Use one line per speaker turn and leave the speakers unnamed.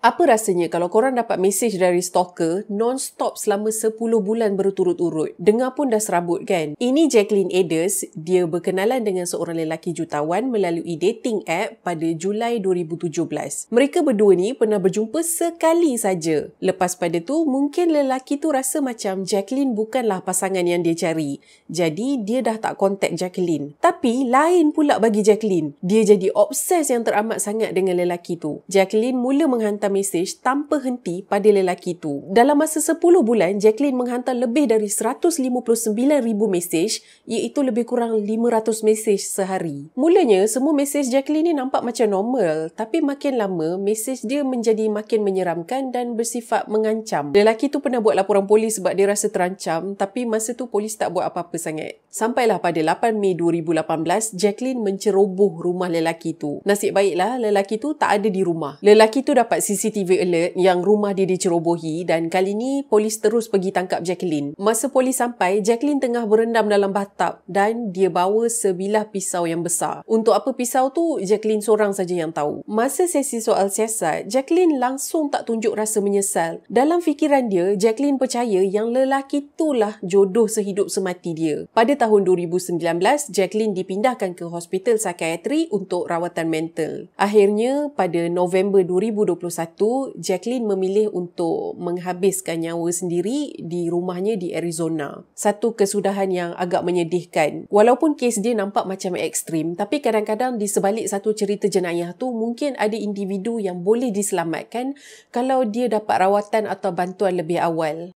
Apa rasanya kalau korang dapat mesej dari stalker non-stop selama 10 bulan berturut-turut? Dengar pun dah serabut kan? Ini Jacqueline Aders, dia berkenalan dengan seorang lelaki jutawan melalui dating app pada Julai 2017. Mereka berdua ni pernah berjumpa sekali saja. Lepas pada tu, mungkin lelaki tu rasa macam Jacqueline bukanlah pasangan yang dia cari. Jadi, dia dah tak kontak Jacqueline. Tapi, lain pula bagi Jacqueline. Dia jadi obses yang teramat sangat dengan lelaki tu. Jacqueline mula menghantar mesej tanpa henti pada lelaki tu. Dalam masa 10 bulan, Jacqueline menghantar lebih dari 159,000 mesej, iaitu lebih kurang 500 mesej sehari. Mulanya, semua mesej Jacqueline ni nampak macam normal, tapi makin lama, mesej dia menjadi makin menyeramkan dan bersifat mengancam. Lelaki tu pernah buat laporan polis sebab dia rasa terancam, tapi masa tu polis tak buat apa-apa sangat. Sampailah pada 8 Mei 2018, Jacqueline menceroboh rumah lelaki tu. Nasib baiklah, lelaki tu tak ada di rumah. Lelaki tu dapat CCTV alert yang rumah dia dicerobohi dan kali ni polis terus pergi tangkap Jacqueline. Masa polis sampai, Jacqueline tengah berendam dalam bathtub dan dia bawa sebilah pisau yang besar. Untuk apa pisau tu, Jacqueline seorang saja yang tahu. Masa sesi soal siasat, Jacqueline langsung tak tunjuk rasa menyesal. Dalam fikiran dia, Jacqueline percaya yang lelaki itulah jodoh sehidup semati dia. Pada tahun 2019, Jacqueline dipindahkan ke hospital psikiatri untuk rawatan mental. Akhirnya, pada November 2021, Jacqueline memilih untuk menghabiskan nyawa sendiri di rumahnya di Arizona. Satu kesudahan yang agak menyedihkan. Walaupun kes dia nampak macam ekstrim, tapi kadang-kadang di sebalik satu cerita jenayah tu mungkin ada individu yang boleh diselamatkan kalau dia dapat rawatan atau bantuan lebih awal.